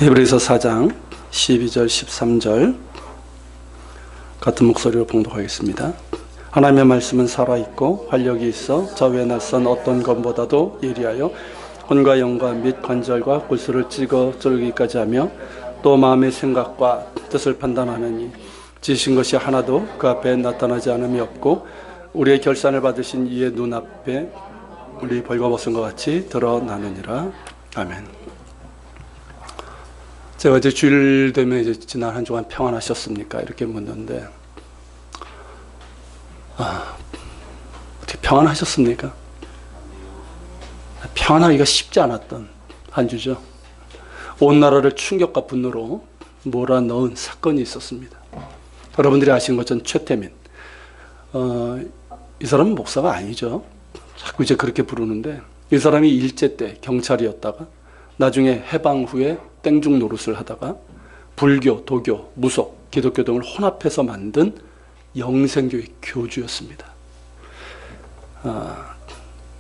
히브리서 4장 12절 13절 같은 목소리로 봉독하겠습니다. 하나님의 말씀은 살아있고 활력이 있어 저위에 낯선 어떤 것보다도 예리하여 혼과 영과 및 관절과 골수를 찌고 쫄기까지 하며 또 마음의 생각과 뜻을 판단하느니 지으신 것이 하나도 그 앞에 나타나지 않음이 없고 우리의 결산을 받으신 이의 눈앞에 우리 벌거벗은 것 같이 드러나느니라. 아멘. 제가 이제 주일 되면 이제 지난 한 주간 평안하셨습니까? 이렇게 묻는데, 어떻게 평안하셨습니까? 평안하기가 쉽지 않았던 한 주죠. 온 나라를 충격과 분노로 몰아넣은 사건이 있었습니다. 여러분들이 아시는 것처럼 최태민. 이 사람은 목사가 아니죠. 자꾸 이제 그렇게 부르는데, 이 사람이 일제 때 경찰이었다가 나중에 해방 후에 땡중 노릇을 하다가 불교, 도교, 무속, 기독교 등을 혼합해서 만든 영생교회 교주였습니다.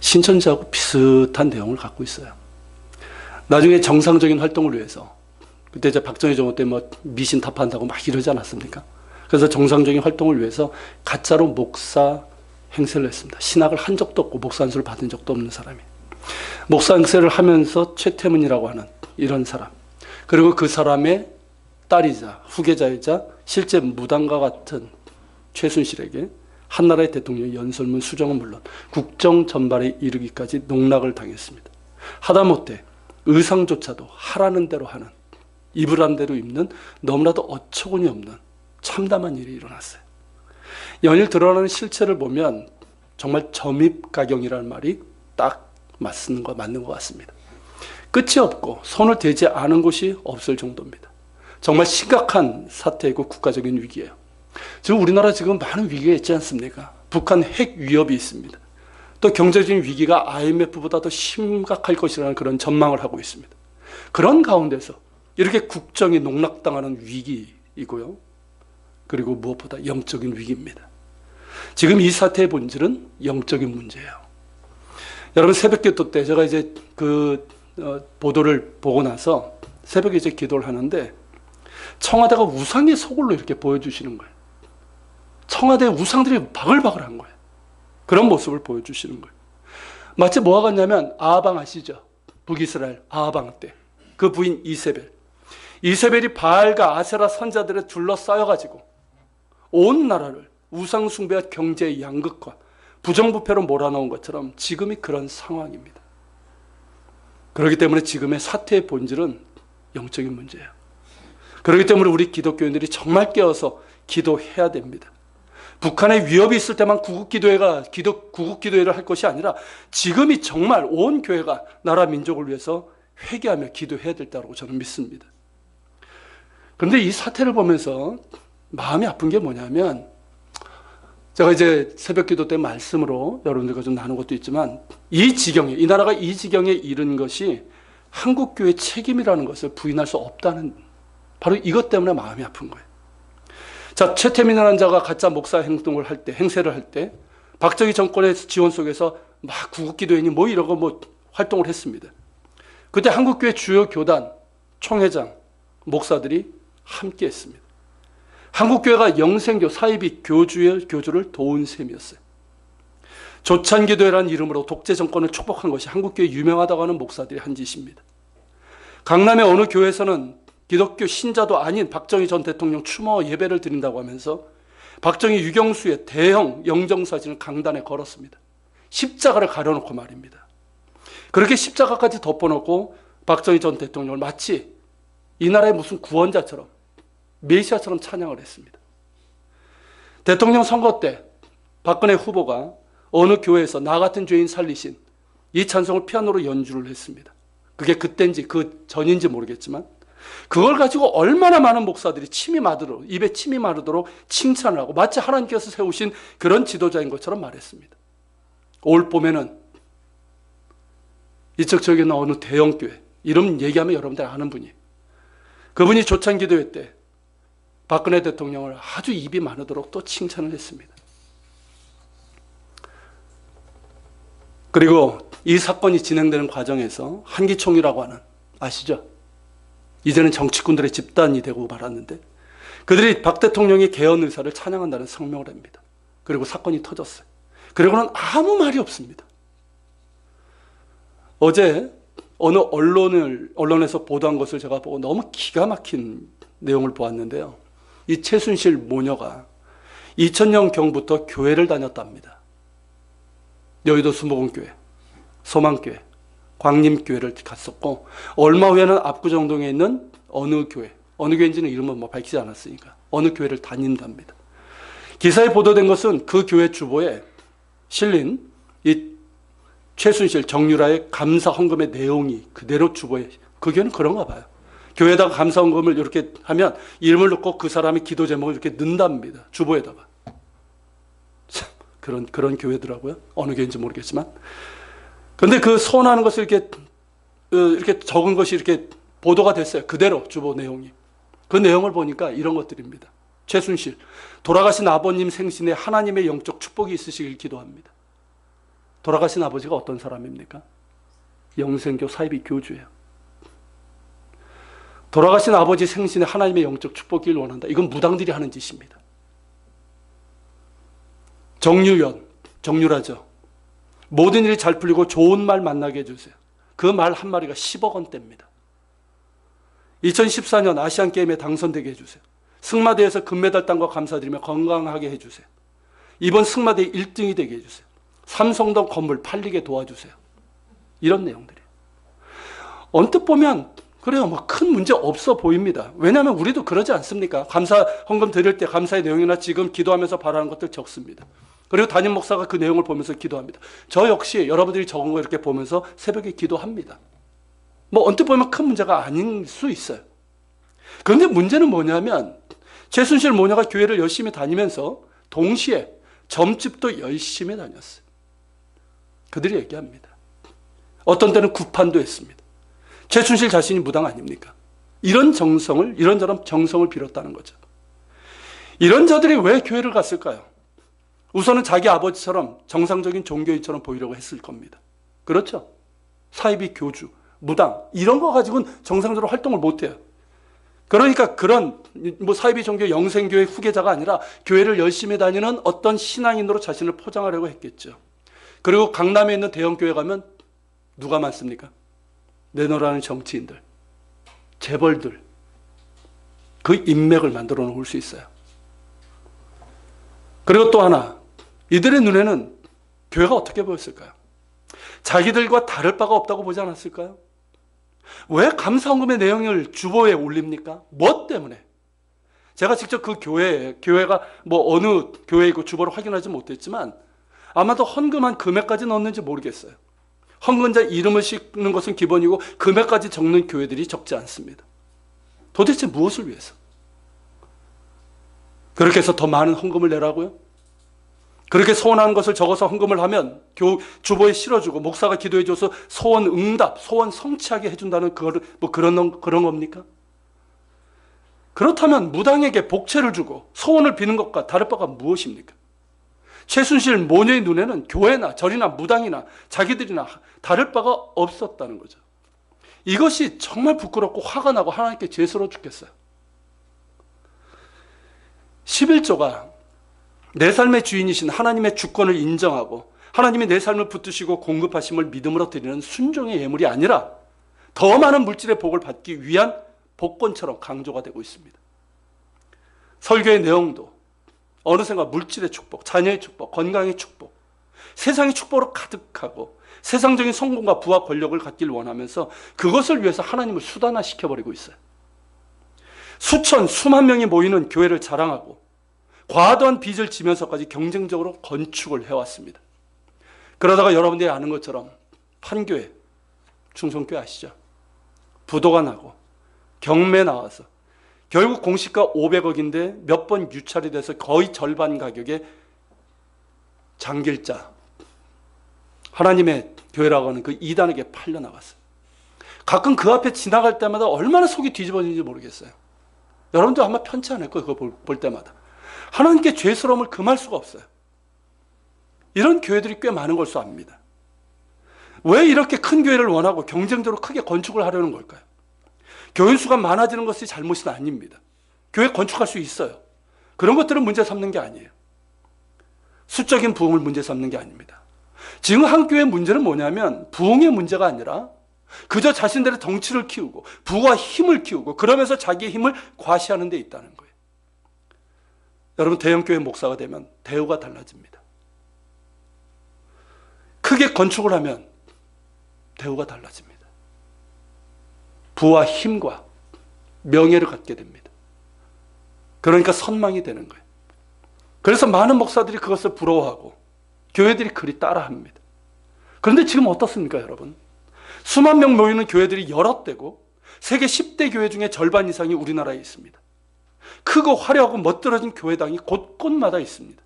신천지하고 비슷한 내용을 갖고 있어요. 나중에 정상적인 활동을 위해서, 그때 이제 박정희 정부 때 뭐 미신 타파한다고 막 이러지 않았습니까? 그래서 정상적인 활동을 위해서 가짜로 목사 행세를 했습니다. 신학을 한 적도 없고 목사 안수를 받은 적도 없는 사람이 목사 행세를 하면서 최태문이라고 하는 이런 사람, 그리고 그 사람의 딸이자 후계자이자 실제 무당과 같은 최순실에게 한나라의 대통령 연설문 수정은 물론 국정 전반에 이르기까지 농락을 당했습니다. 하다못해 의상조차도 하라는 대로 하는, 입으란 대로 입는 너무나도 어처구니 없는 참담한 일이 일어났어요. 연일 드러나는 실체를 보면 정말 점입가경이라는 말이 딱 맞는 것 같습니다. 끝이 없고 손을 대지 않은 곳이 없을 정도입니다. 정말 심각한 사태이고 국가적인 위기예요. 지금 우리나라 지금 많은 위기가 있지 않습니까? 북한 핵 위협이 있습니다. 또 경제적인 위기가 IMF보다 더 심각할 것이라는 그런 전망을 하고 있습니다. 그런 가운데서 이렇게 국정이 농락당하는 위기이고요. 그리고 무엇보다 영적인 위기입니다. 지금 이 사태의 본질은 영적인 문제예요. 여러분, 새벽기도 때 제가 이제 보도를 보고 나서 새벽에 이제 기도를 하는데 청와대가 우상의 소굴로 이렇게 보여주시는 거예요. 청와대 우상들이 바글바글한 거예요. 그런 모습을 보여주시는 거예요. 마치 뭐가 같냐면 아하방 아시죠? 북이스라엘 아하방 때 그 부인 이세벨이 바알과 아세라 선자들에 둘러싸여가지고 온 나라를 우상 숭배와 경제의 양극화, 부정부패로 몰아넣은 것처럼 지금이 그런 상황입니다. 그렇기 때문에 지금의 사태의 본질은 영적인 문제예요. 그렇기 때문에 우리 기독교인들이 정말 깨어서 기도해야 됩니다. 북한의 위협이 있을 때만 구국기도회를 할 것이 아니라 지금이 정말 온 교회가 나라 민족을 위해서 회개하며 기도해야 될 때라고 저는 믿습니다. 그런데 이 사태를 보면서 마음이 아픈 게 뭐냐면, 제가 이제 새벽기도 때 말씀으로 여러분들과 좀 나눈 것도 있지만, 이 나라가 이 지경에 이른 것이 한국교회의 책임이라는 것을 부인할 수 없다는, 바로 이것 때문에 마음이 아픈 거예요. 자, 최태민이라는 자가 가짜 목사 행세를 할 때 박정희 정권의 지원 속에서 막 구국기도회니 뭐 이러고 뭐 활동을 했습니다. 그때 한국교회 주요 교단, 총회장, 목사들이 함께 했습니다. 한국교회가 영생교 사이비 교주를 도운 셈이었어요. 조찬기도회라는 이름으로 독재 정권을 축복한 것이 한국교회 유명하다고 하는 목사들이 한 짓입니다. 강남의 어느 교회에서는 기독교 신자도 아닌 박정희 전 대통령 추모 예배를 드린다고 하면서 박정희 유경수의 대형 영정사진을 강단에 걸었습니다. 십자가를 가려놓고 말입니다. 그렇게 십자가까지 덮어놓고 박정희 전 대통령을 마치 이 나라의 무슨 구원자처럼, 메시아처럼 찬양을 했습니다. 대통령 선거 때 박근혜 후보가 어느 교회에서 나 같은 죄인 살리신 이 찬송을 피아노로 연주를 했습니다. 그게 그때인지 그 전인지 모르겠지만 그걸 가지고 얼마나 많은 목사들이 입에 침이 마르도록 칭찬을 하고 마치 하나님께서 세우신 그런 지도자인 것처럼 말했습니다. 올 봄에는 이쪽 저기 있는 어느 대형교회, 이름 얘기하면 여러분들 아는 분이, 그분이 조찬기도회 때 박근혜 대통령을 아주 입이 마르도록 또 칭찬을 했습니다. 그리고 이 사건이 진행되는 과정에서 한기총이라고 하는, 아시죠? 이제는 정치꾼들의 집단이 되고 말았는데 그들이 박 대통령의 개헌 의사를 찬양한다는 성명을 합니다. 그리고 사건이 터졌어요. 그리고는 아무 말이 없습니다. 어제 어느 언론에서 보도한 것을 제가 보고 너무 기가 막힌 내용을 보았는데요. 이 최순실 모녀가 2000년경부터 교회를 다녔답니다. 여의도 수목원교회, 소망교회, 광림교회를 갔었고 얼마 후에는 압구정동에 있는 어느 교회인지는 이름은 밝히지 않았으니까 어느 교회를 다닌답니다. 기사에 보도된 것은 그 교회 주보에 실린 이 최순실 정유라의 감사 헌금의 내용이 그대로 주보에, 그 교회는 그런가 봐요. 교회에다가 감사 헌금을 이렇게 하면 이름을 넣고 그 사람의 기도 제목을 이렇게 넣는답니다. 주보에다가. 참, 그런 교회더라고요. 어느 교회인지 모르겠지만. 근데 그 소원하는 것을 이렇게 적은 것이 이렇게 보도가 됐어요. 그대로 주보 내용이. 그 내용을 보니까 이런 것들입니다. 최순실, 돌아가신 아버님 생신에 하나님의 영적 축복이 있으시길 기도합니다. 돌아가신 아버지가 어떤 사람입니까? 영생교 사이비 교주예요. 돌아가신 아버지 생신에 하나님의 영적 축복을 원한다. 이건 무당들이 하는 짓입니다. 정유라죠. 모든 일이 잘 풀리고 좋은 말 만나게 해주세요. 그 말 한 마리가 10억 원대입니다. 2014년 아시안게임에 당선되게 해주세요. 승마대에서 금메달 딴 거 감사드리며 건강하게 해주세요. 이번 승마대 1등이 되게 해주세요. 삼성동 건물 팔리게 도와주세요. 이런 내용들이에요. 언뜻 보면 그래요, 큰 문제 없어 보입니다. 왜냐하면 우리도 그러지 않습니까? 감사 헌금 드릴 때 감사의 내용이나 지금 기도하면서 바라는 것들 적습니다. 그리고 담임 목사가 그 내용을 보면서 기도합니다. 저 역시 여러분들이 적은 거 이렇게 보면서 새벽에 기도합니다. 언뜻 보면 큰 문제가 아닐 수 있어요. 그런데 문제는 뭐냐면 최순실 모녀가 교회를 열심히 다니면서 동시에 점집도 열심히 다녔어요. 그들이 얘기합니다. 어떤 때는 구판도 했습니다. 최순실 자신이 무당 아닙니까? 이런저런 정성을 빌었다는 거죠. 이런 자들이 왜 교회를 갔을까요? 우선은 자기 아버지처럼 정상적인 종교인처럼 보이려고 했을 겁니다. 그렇죠? 사이비 교주, 무당 이런 거 가지고는 정상적으로 활동을 못해요. 그러니까 그런 사이비 종교 영생교회 후계자가 아니라 교회를 열심히 다니는 어떤 신앙인으로 자신을 포장하려고 했겠죠. 그리고 강남에 있는 대형교회 가면 누가 많습니까? 내노라는 정치인들, 재벌들, 그 인맥을 만들어 놓을 수 있어요. 그리고 또 하나, 이들의 눈에는 교회가 어떻게 보였을까요? 자기들과 다를 바가 없다고 보지 않았을까요? 왜 감사헌금의 내용을 주보에 올립니까? 뭐 때문에? 제가 직접 그 교회가 어느 교회이고 주보를 확인하지 못했지만 아마도 헌금한 금액까지 넣었는지 모르겠어요. 헌금자 이름을 싣는 것은 기본이고 금액까지 적는 교회들이 적지 않습니다. 도대체 무엇을 위해서? 그렇게 해서 더 많은 헌금을 내라고요? 그렇게 소원하는 것을 적어서 헌금을 하면 주보에 실어주고 목사가 기도해줘서 소원 응답, 소원 성취하게 해준다는 그런 겁니까? 그렇다면 무당에게 복채를 주고 소원을 비는 것과 다를 바가 무엇입니까? 최순실 모녀의 눈에는 교회나 절이나 무당이나 자기들이나 다를 바가 없었다는 거죠. 이것이 정말 부끄럽고 화가 나고 하나님께 죄스러워 죽겠어요. 11조가 내 삶의 주인이신 하나님의 주권을 인정하고 하나님이 내 삶을 붙드시고 공급하심을 믿음으로 드리는 순종의 예물이 아니라 더 많은 물질의 복을 받기 위한 복권처럼 강조가 되고 있습니다. 설교의 내용도 어느샌가 물질의 축복, 자녀의 축복, 건강의 축복, 세상의 축복으로 가득하고 세상적인 성공과 부와 권력을 갖기를 원하면서 그것을 위해서 하나님을 수단화시켜버리고 있어요. 수만 명이 모이는 교회를 자랑하고 과도한 빚을 지면서까지 경쟁적으로 건축을 해왔습니다. 그러다가 여러분들이 아는 것처럼 판교회, 충성교회 아시죠? 부도가 나고 경매 나와서 결국 공시가 500억인데 몇 번 유찰이 돼서 거의 절반 가격에 장길자, 하나님의 교회라고 하는 그 이단에게 팔려나갔어요. 가끔 그 앞에 지나갈 때마다 얼마나 속이 뒤집어지는지 모르겠어요. 여러분도 아마 편치 않을 거예요. 그거 볼 때마다. 하나님께 죄스러움을 금할 수가 없어요. 이런 교회들이 꽤 많은 걸로 압니다. 왜 이렇게 큰 교회를 원하고 경쟁적으로 크게 건축을 하려는 걸까요? 교인 수가 많아지는 것이 잘못은 아닙니다. 교회 건축할 수 있어요. 그런 것들은 문제 삼는 게 아니에요. 수적인 부흥을 문제 삼는 게 아닙니다. 지금 한 교회의 문제는 뭐냐면 부흥의 문제가 아니라 그저 자신들의 덩치를 키우고 부와 힘을 키우고 그러면서 자기의 힘을 과시하는 데 있다는 거예요. 여러분, 대형교회 목사가 되면 대우가 달라집니다. 크게 건축을 하면 대우가 달라집니다. 부와 힘과 명예를 갖게 됩니다. 그러니까 선망이 되는 거예요. 그래서 많은 목사들이 그것을 부러워하고 교회들이 그리 따라합니다. 그런데 지금 어떻습니까, 여러분? 수만 명 모이는 교회들이 여럿 되고 세계 10대 교회 중에 절반 이상이 우리나라에 있습니다. 크고 화려하고 멋들어진 교회당이 곳곳마다 있습니다.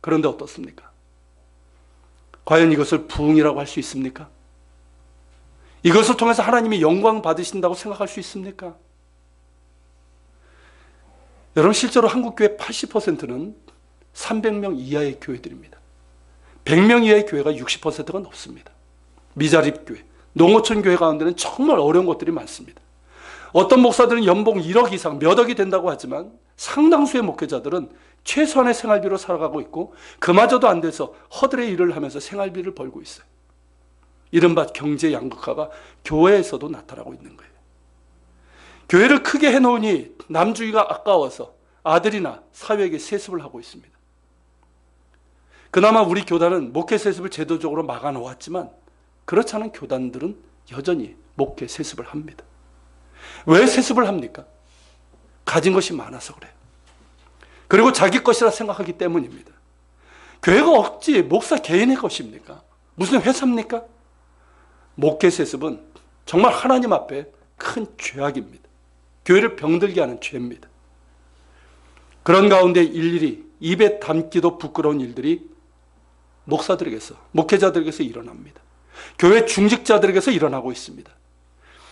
그런데 어떻습니까? 과연 이것을 부흥이라고 할 수 있습니까? 이것을 통해서 하나님이 영광 받으신다고 생각할 수 있습니까? 여러분, 실제로 한국교회 80%는 300명 이하의 교회들입니다. 100명 이하의 교회가 60%가 넘습니다. 미자립교회, 농어촌 교회 가운데는 정말 어려운 것들이 많습니다. 어떤 목사들은 연봉 1억 이상, 몇 억이 된다고 하지만 상당수의 목회자들은 최소한의 생활비로 살아가고 있고 그마저도 안 돼서 허들의 일을 하면서 생활비를 벌고 있어요. 이른바 경제 양극화가 교회에서도 나타나고 있는 거예요. 교회를 크게 해놓으니 남주기가 아까워서 아들이나 사회에게 세습을 하고 있습니다. 그나마 우리 교단은 목회 세습을 제도적으로 막아놓았지만 그렇지 않은 교단들은 여전히 목회 세습을 합니다. 왜 세습을 합니까? 가진 것이 많아서 그래요. 그리고 자기 것이라 생각하기 때문입니다. 교회가 어찌 목사 개인의 것입니까? 무슨 회사입니까? 목회 세습은 정말 하나님 앞에 큰 죄악입니다. 교회를 병들게 하는 죄입니다. 그런 가운데 일일이 입에 담기도 부끄러운 일들이 목사들에게서, 목회자들에게서 일어납니다. 교회 중직자들에게서 일어나고 있습니다.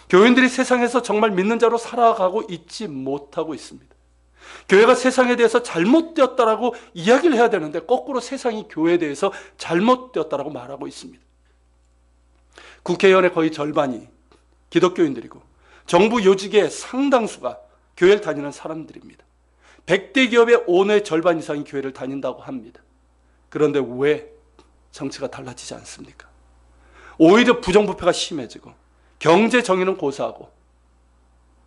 교인들이 세상에서 정말 믿는 자로 살아가고 있지 못하고 있습니다. 교회가 세상에 대해서 잘못되었다라고 이야기를 해야 되는데 거꾸로 세상이 교회에 대해서 잘못되었다라고 말하고 있습니다. 국회의원의 거의 절반이 기독교인들이고 정부 요직의 상당수가 교회를 다니는 사람들입니다. 100대 기업의 오너의 절반 이상이 교회를 다닌다고 합니다. 그런데 왜 정치가 달라지지 않습니까? 오히려 부정부패가 심해지고 경제 정의는 고사하고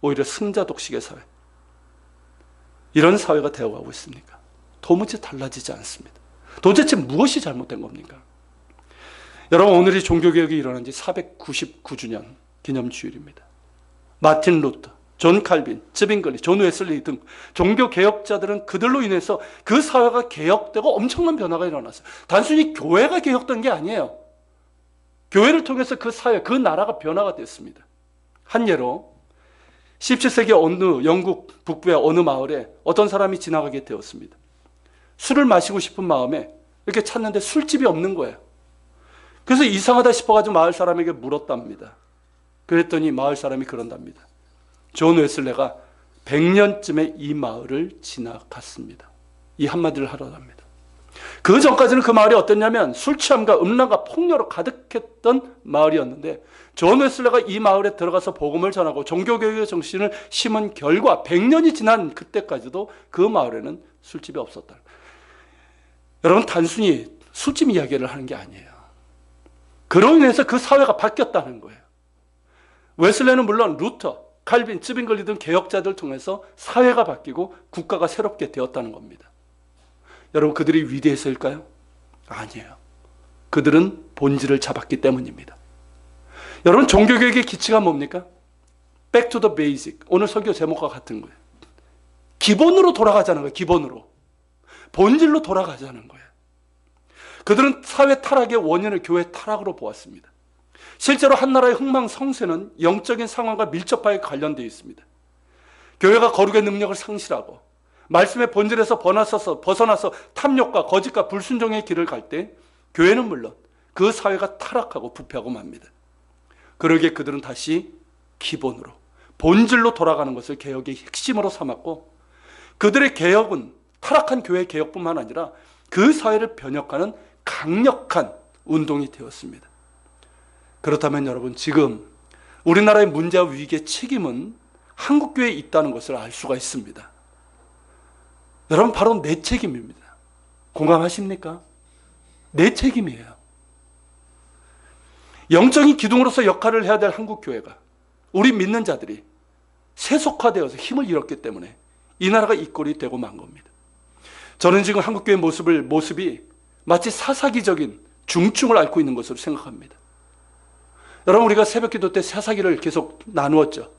오히려 승자 독식의 사회, 이런 사회가 되어가고 있습니까? 도무지 달라지지 않습니다. 도대체 무엇이 잘못된 겁니까? 여러분, 오늘이 종교개혁이 일어난 지 499주년 기념주일입니다. 마틴 루터, 존 칼빈, 쯔빙글리, 존 웨슬리 등 종교개혁자들은 그들로 인해서 그 사회가 개혁되고 엄청난 변화가 일어났어요. 단순히 교회가 개혁된 게 아니에요. 교회를 통해서 그 사회, 그 나라가 변화가 됐습니다. 한 예로 17세기 어느 영국 북부의 어느 마을에 어떤 사람이 지나가게 되었습니다. 술을 마시고 싶은 마음에 이렇게 찾는데 술집이 없는 거예요. 그래서 이상하다 싶어가지고 마을 사람에게 물었답니다. 그랬더니 마을 사람이 그런답니다. 존 웨슬레가 100년쯤에 이 마을을 지나갔습니다. 이 한마디를 하더랍니다. 그 전까지는 그 마을이 어땠냐면 술 취함과 음란과 폭력으로 가득했던 마을이었는데 존 웨슬레가 이 마을에 들어가서 복음을 전하고 종교교육의 정신을 심은 결과 100년이 지난 그때까지도 그 마을에는 술집이 없었다. 여러분, 단순히 술집 이야기를 하는 게 아니에요. 그로 인해서 그 사회가 바뀌었다는 거예요. 웨슬레는 물론 루터, 칼빈, 쯔빙글리 등 개혁자들 통해서 사회가 바뀌고 국가가 새롭게 되었다는 겁니다. 여러분, 그들이 위대해서일까요? 아니에요. 그들은 본질을 잡았기 때문입니다. 여러분, 종교교육의 기치가 뭡니까? Back to the basic. 오늘 설교 제목과 같은 거예요. 기본으로 돌아가자는 거예요. 기본으로. 본질로 돌아가자는 거예요. 그들은 사회 타락의 원인을 교회 타락으로 보았습니다. 실제로 한 나라의 흥망성쇠는 영적인 상황과 밀접하게 관련되어 있습니다. 교회가 거룩의 능력을 상실하고 말씀의 본질에서 벗어나서 탐욕과 거짓과 불순종의 길을 갈 때 교회는 물론 그 사회가 타락하고 부패하고 맙니다. 그러기에 그들은 다시 기본으로, 본질로 돌아가는 것을 개혁의 핵심으로 삼았고 그들의 개혁은 타락한 교회의 개혁뿐만 아니라 그 사회를 변혁하는 강력한 운동이 되었습니다. 그렇다면 여러분, 지금 우리나라의 문제와 위기의 책임은 한국교회에 있다는 것을 알 수가 있습니다. 여러분, 바로 내 책임입니다. 공감하십니까? 내 책임이에요. 영적인 기둥으로서 역할을 해야 될 한국교회가, 우리 믿는 자들이 세속화되어서 힘을 잃었기 때문에 이 나라가 이 꼴이 되고 만 겁니다. 저는 지금 한국교회 모습이 마치 사사기적인 중증을 앓고 있는 것으로 생각합니다. 여러분, 우리가 새벽기도 때 사사기를 계속 나누었죠.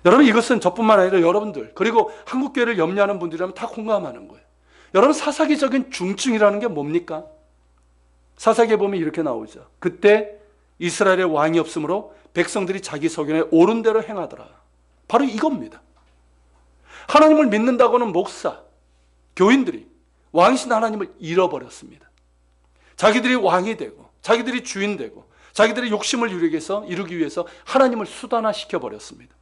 여러분, 이것은 저뿐만 아니라 여러분들, 그리고 한국교회를 염려하는 분들이라면 다 공감하는 거예요. 여러분, 사사기적인 중증이라는 게 뭡니까? 사사기에 보면 이렇게 나오죠. 그때 이스라엘의 왕이 없으므로 백성들이 자기 소견에 옳은 대로 행하더라. 바로 이겁니다. 하나님을 믿는다고는 목사, 교인들이 왕이신 하나님을 잃어버렸습니다. 자기들이 왕이 되고, 자기들이 주인 되고, 자기들의 욕심을 이루기 위해서 하나님을 수단화시켜 버렸습니다.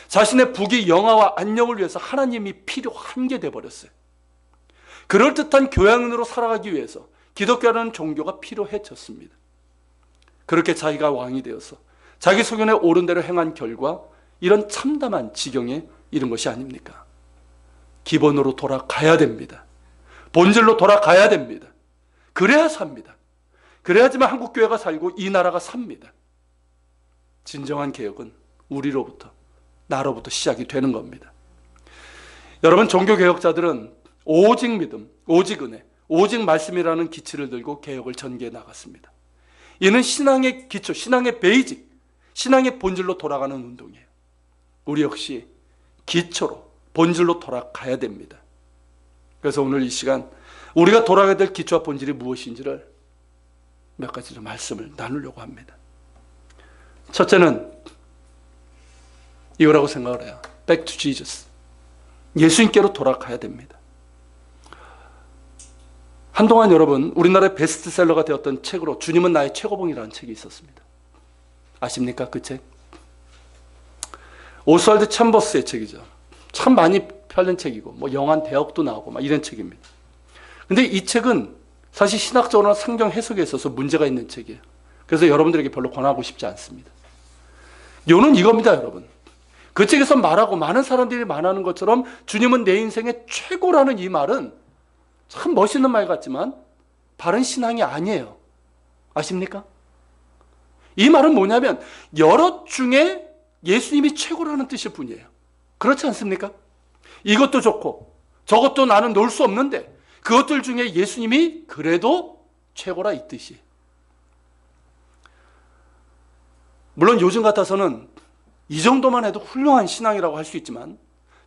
자신의 부귀 영화와 안녕을 위해서 하나님이 필요한 게 돼버렸어요. 그럴듯한 교양인으로 살아가기 위해서 기독교라는 종교가 필요해졌습니다. 그렇게 자기가 왕이 되어서 자기 소견에 옳은 대로 행한 결과 이런 참담한 지경에 이른 것이 아닙니까? 기본으로 돌아가야 됩니다. 본질로 돌아가야 됩니다. 그래야 삽니다. 그래야지만 한국교회가 살고 이 나라가 삽니다. 진정한 개혁은 우리로부터, 나로부터 시작이 되는 겁니다. 여러분, 종교개혁자들은 오직 믿음, 오직 은혜, 오직 말씀이라는 기치를 들고 개혁을 전개해 나갔습니다. 이는 신앙의 기초, 신앙의 베이직, 신앙의 본질로 돌아가는 운동이에요. 우리 역시 기초로, 본질로 돌아가야 됩니다. 그래서 오늘 이 시간 우리가 돌아가야 될 기초와 본질이 무엇인지를 몇 가지로 말씀을 나누려고 합니다. 첫째는 이거라고 생각을 해요. Back to Jesus. 예수님께로 돌아가야 됩니다. 한동안 여러분, 우리나라의 베스트셀러가 되었던 책으로 주님은 나의 최고봉이라는 책이 있었습니다. 아십니까? 그 책? 오스왈드 챔버스의 책이죠. 참 많이 팔린 책이고, 뭐 영한 대역도 나오고 막 이런 책입니다. 근데 이 책은 사실 신학적으로나 성경 해석에 있어서 문제가 있는 책이에요. 그래서 여러분들에게 별로 권하고 싶지 않습니다. 요는 이겁니다, 여러분. 그 책에서 말하고 많은 사람들이 말하는 것처럼 주님은 내 인생의 최고라는 이 말은 참 멋있는 말 같지만 바른 신앙이 아니에요. 아십니까? 이 말은 뭐냐면 여럿 중에 예수님이 최고라는 뜻일 뿐이에요. 그렇지 않습니까? 이것도 좋고 저것도 나는 놓을 수 없는데 그것들 중에 예수님이 그래도 최고라 이 뜻이. 물론 요즘 같아서는 이 정도만 해도 훌륭한 신앙이라고 할 수 있지만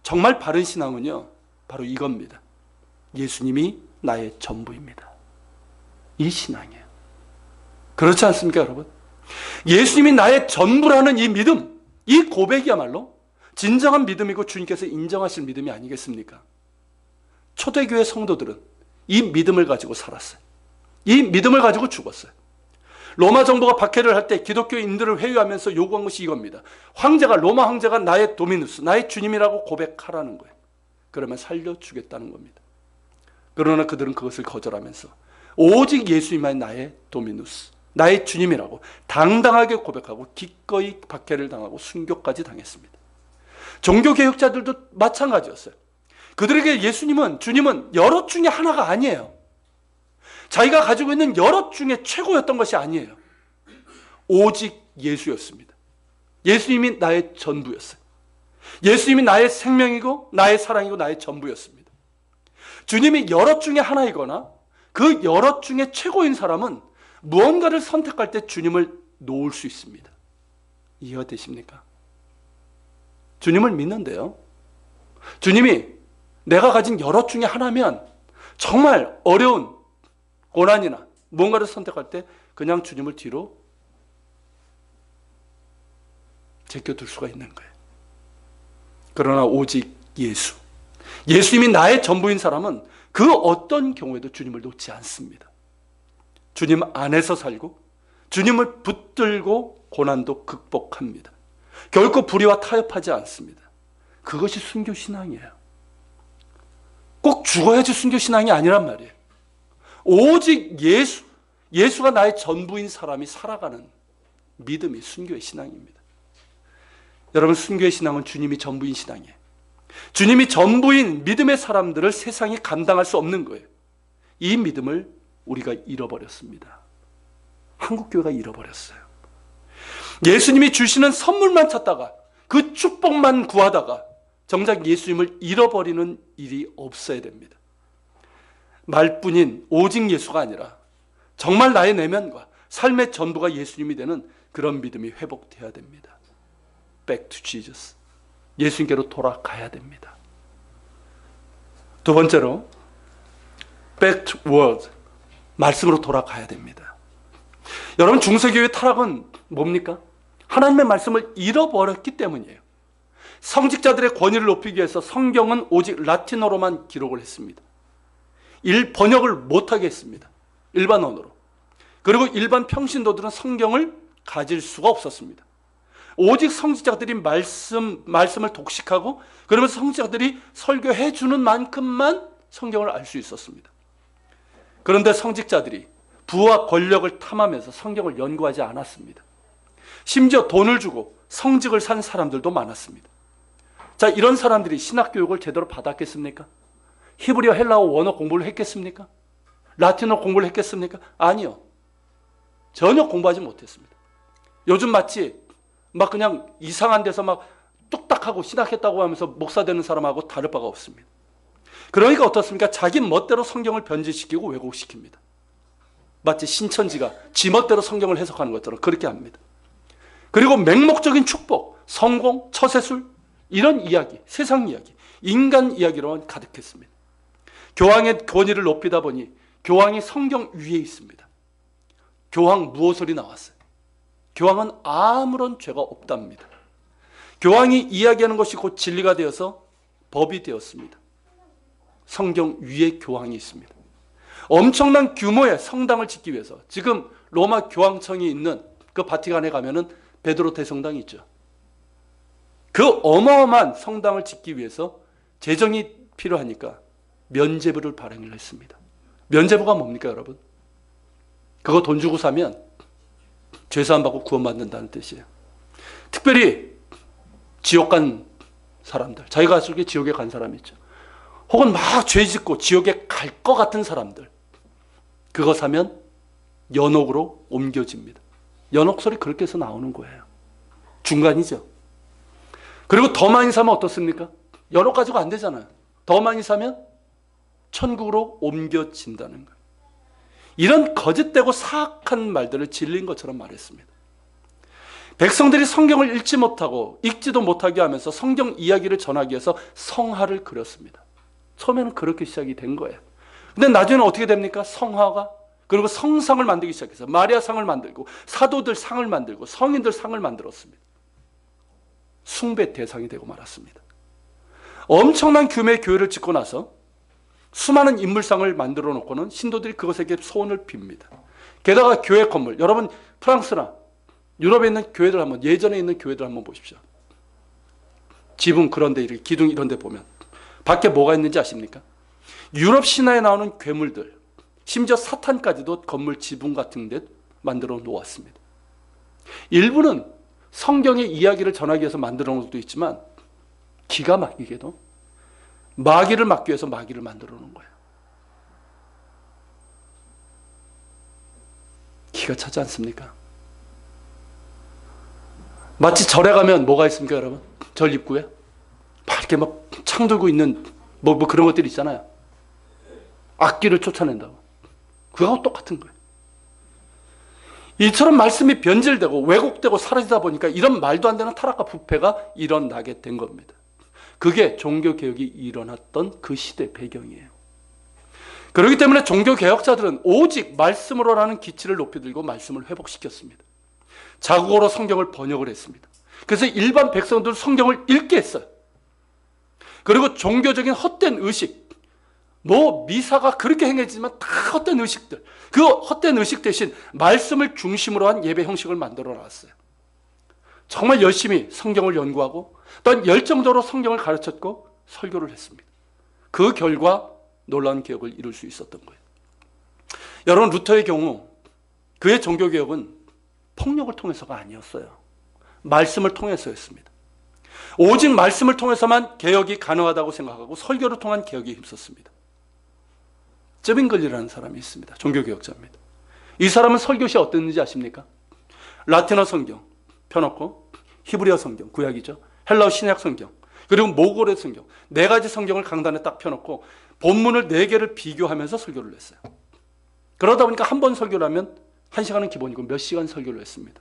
정말 바른 신앙은요, 바로 이겁니다. 예수님이 나의 전부입니다. 이 신앙이에요. 그렇지 않습니까, 여러분? 예수님이 나의 전부라는 이 믿음, 이 고백이야말로 진정한 믿음이고 주님께서 인정하실 믿음이 아니겠습니까? 초대교회 성도들은 이 믿음을 가지고 살았어요. 이 믿음을 가지고 죽었어요. 로마 정부가 박해를 할 때 기독교인들을 회유하면서 요구한 것이 이겁니다. 로마 황제가 나의 도미누스, 나의 주님이라고 고백하라는 거예요. 그러면 살려주겠다는 겁니다. 그러나 그들은 그것을 거절하면서 오직 예수님만이 나의 도미누스, 나의 주님이라고 당당하게 고백하고 기꺼이 박해를 당하고 순교까지 당했습니다. 종교개혁자들도 마찬가지였어요. 그들에게 주님은 여럿 중에 하나가 아니에요. 자기가 가지고 있는 여럿 중에 최고였던 것이 아니에요. 오직 예수였습니다. 예수님이 나의 전부였어요. 예수님이 나의 생명이고 나의 사랑이고 나의 전부였습니다. 주님이 여럿 중에 하나이거나 그 여럿 중에 최고인 사람은 무언가를 선택할 때 주님을 놓을 수 있습니다. 이해가 되십니까? 주님을 믿는데요, 주님이 내가 가진 여럿 중에 하나면 정말 어려운 고난이나 무언가를 선택할 때 그냥 주님을 뒤로 제껴둘 수가 있는 거예요. 그러나 오직 예수님이 나의 전부인 사람은 그 어떤 경우에도 주님을 놓지 않습니다. 주님 안에서 살고 주님을 붙들고 고난도 극복합니다. 결코 불의와 타협하지 않습니다. 그것이 순교신앙이에요. 꼭 죽어야지 순교신앙이 아니란 말이에요. 오직 예수가 나의 전부인 사람이 살아가는 믿음이 순교의 신앙입니다. 여러분, 순교의 신앙은 주님이 전부인 신앙이에요. 주님이 전부인 믿음의 사람들을 세상이 감당할 수 없는 거예요. 이 믿음을 우리가 잃어버렸습니다. 한국교회가 잃어버렸어요. 예수님이 주시는 선물만 찾다가 그 축복만 구하다가 정작 예수님을 잃어버리는 일이 없어야 됩니다. 말뿐인 오직 예수가 아니라 정말 나의 내면과 삶의 전부가 예수님이 되는 그런 믿음이 회복되어야 됩니다. Back to Jesus. 예수님께로 돌아가야 됩니다. 두 번째로 Back to Word. 말씀으로 돌아가야 됩니다. 여러분, 중세교회의 타락은 뭡니까? 하나님의 말씀을 잃어버렸기 때문이에요. 성직자들의 권위를 높이기 위해서 성경은 오직 라틴어로만 기록을 했습니다. 번역을 못하게 했습니다. 일반 언어로. 그리고 일반 평신도들은 성경을 가질 수가 없었습니다. 오직 성직자들이 말씀을 독식하고 그러면서 성직자들이 설교해 주는 만큼만 성경을 알 수 있었습니다. 그런데 성직자들이 부와 권력을 탐하면서 성경을 연구하지 않았습니다. 심지어 돈을 주고 성직을 산 사람들도 많았습니다. 자, 이런 사람들이 신학교육을 제대로 받았겠습니까? 히브리어, 헬라어, 원어 공부를 했겠습니까? 라틴어 공부를 했겠습니까? 아니요. 전혀 공부하지 못했습니다. 요즘 마치 막 그냥 이상한 데서 막 뚝딱하고 신학했다고 하면서 목사 되는 사람하고 다를 바가 없습니다. 그러니까 어떻습니까? 자기 멋대로 성경을 변질시키고 왜곡시킵니다. 마치 신천지가 지 멋대로 성경을 해석하는 것처럼 그렇게 합니다. 그리고 맹목적인 축복, 성공, 처세술 이런 이야기, 세상 이야기, 인간 이야기로만 가득했습니다. 교황의 권위를 높이다 보니 교황이 성경 위에 있습니다. 교황 무엇소리 나왔어요? 교황은 아무런 죄가 없답니다. 교황이 이야기하는 것이 곧 진리가 되어서 법이 되었습니다. 성경 위에 교황이 있습니다. 엄청난 규모의 성당을 짓기 위해서 지금 로마 교황청이 있는 그 바티칸에 가면은 베드로 대성당이 있죠. 그 어마어마한 성당을 짓기 위해서 재정이 필요하니까 면죄부를 발행을 했습니다. 면죄부가 뭡니까, 여러분? 그거 돈 주고 사면 죄사함 받고 구원받는다는 뜻이에요. 특별히 지옥 간 사람들, 자기가 속에 지옥에 간 사람이 있죠. 혹은 막 죄 짓고 지옥에 갈 것 같은 사람들, 그거 사면 연옥으로 옮겨집니다. 연옥설이 그렇게 해서 나오는 거예요. 중간이죠. 그리고 더 많이 사면 어떻습니까? 연옥 가지고 안 되잖아요. 더 많이 사면 천국으로 옮겨진다는 거예요. 이런 거짓되고 사악한 말들을 진리인 것처럼 말했습니다. 백성들이 성경을 읽지 못하고 읽지도 못하게 하면서 성경 이야기를 전하기 위해서 성화를 그렸습니다. 처음에는 그렇게 시작이 된 거예요. 근데 나중에는 어떻게 됩니까? 성화가, 그리고 성상을 만들기 시작해서 마리아 상을 만들고 사도들 상을 만들고 성인들 상을 만들었습니다. 숭배 대상이 되고 말았습니다. 엄청난 규모의 교회를 짓고 나서 수많은 인물상을 만들어 놓고는 신도들이 그것에게 소원을 빕니다. 게다가 교회 건물, 여러분 프랑스나 유럽에 있는 교회들 한번, 예전에 있는 교회들 한번 보십시오. 지붕 그런 데, 이렇게 기둥 이런 데 보면 밖에 뭐가 있는지 아십니까? 유럽 신화에 나오는 괴물들, 심지어 사탄까지도 건물 지붕 같은 데 만들어 놓았습니다. 일부는 성경의 이야기를 전하기 위해서 만들어 놓은 것도 있지만 기가 막히게도 마귀를 막기 위해서 마귀를 만들어 놓은 거예요. 기가 차지 않습니까? 마치 절에 가면 뭐가 있습니까, 여러분? 절 입구에 막 이렇게 막 창 들고 있는 뭐 그런 것들이 있잖아요. 악기를 쫓아낸다고. 그거하고 똑같은 거예요. 이처럼 말씀이 변질되고 왜곡되고 사라지다 보니까 이런 말도 안 되는 타락과 부패가 일어나게 된 겁니다. 그게 종교개혁이 일어났던 그 시대 배경이에요. 그렇기 때문에 종교개혁자들은 오직 말씀으로라는 기치를 높이 들고 말씀을 회복시켰습니다. 자국어로 성경을 번역을 했습니다. 그래서 일반 백성들 성경을 읽게 했어요. 그리고 종교적인 헛된 의식, 뭐 미사가 그렇게 행해지지만 다 헛된 의식들, 그 헛된 의식 대신 말씀을 중심으로 한 예배 형식을 만들어 놨어요. 정말 열심히 성경을 연구하고 또한 열정적으로 성경을 가르쳤고 설교를 했습니다. 그 결과 놀라운 개혁을 이룰 수 있었던 거예요. 여러분, 루터의 경우 그의 종교개혁은 폭력을 통해서가 아니었어요. 말씀을 통해서였습니다. 오직 말씀을 통해서만 개혁이 가능하다고 생각하고 설교를 통한 개혁에 힘썼습니다. 쯔빙글리라는 사람이 있습니다. 종교개혁자입니다. 이 사람은 설교 시 어땠는지 아십니까? 라틴어 성경 펴놓고 히브리어 성경, 구약이죠. 헬라어 신약 성경, 그리고 모고레 성경, 4가지 성경을 강단에 딱 펴놓고 본문을 4개를 비교하면서 설교를 했어요. 그러다 보니까 한 번 설교를 하면 1시간은 기본이고 몇 시간 설교를 했습니다.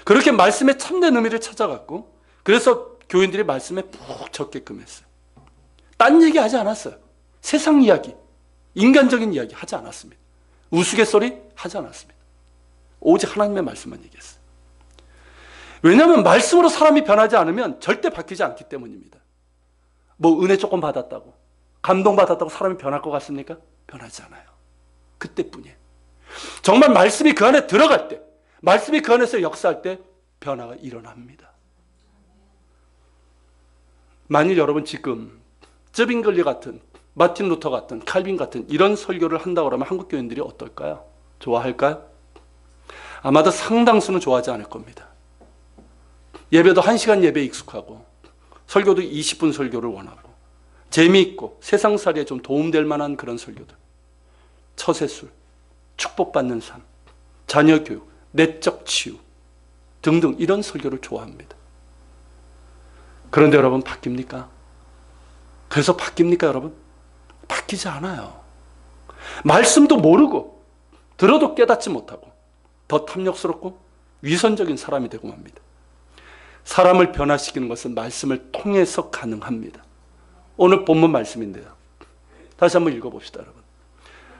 그렇게 말씀의 참된 의미를 찾아갔고, 그래서 교인들이 말씀에 푹 젖게끔 했어요. 딴 얘기 하지 않았어요. 세상 이야기, 인간적인 이야기 하지 않았습니다. 우스갯소리 하지 않았습니다. 오직 하나님의 말씀만 얘기했어요. 왜냐하면 말씀으로 사람이 변하지 않으면 절대 바뀌지 않기 때문입니다. 뭐 은혜 조금 받았다고, 감동받았다고 사람이 변할 것 같습니까? 변하지 않아요. 그때뿐이에요. 정말 말씀이 그 안에 들어갈 때, 말씀이 그 안에서 역사할 때 변화가 일어납니다. 만일 여러분 지금 쯔빙글리 같은, 마틴 루터 같은, 칼빈 같은 이런 설교를 한다고 하면 한국 교인들이 어떨까요? 좋아할까요? 아마도 상당수는 좋아하지 않을 겁니다. 예배도 1시간 예배에 익숙하고, 설교도 20분 설교를 원하고, 재미있고 세상살이에 좀 도움될 만한 그런 설교들, 처세술, 축복받는 삶, 자녀교육, 내적 치유 등등 이런 설교를 좋아합니다. 그런데 여러분 바뀝니까? 그래서 바뀝니까 여러분? 바뀌지 않아요. 말씀도 모르고 들어도 깨닫지 못하고 더 탐욕스럽고 위선적인 사람이 되고 맙니다. 사람을 변화시키는 것은 말씀을 통해서 가능합니다. 오늘 본문 말씀인데요. 다시 한번 읽어봅시다 여러분.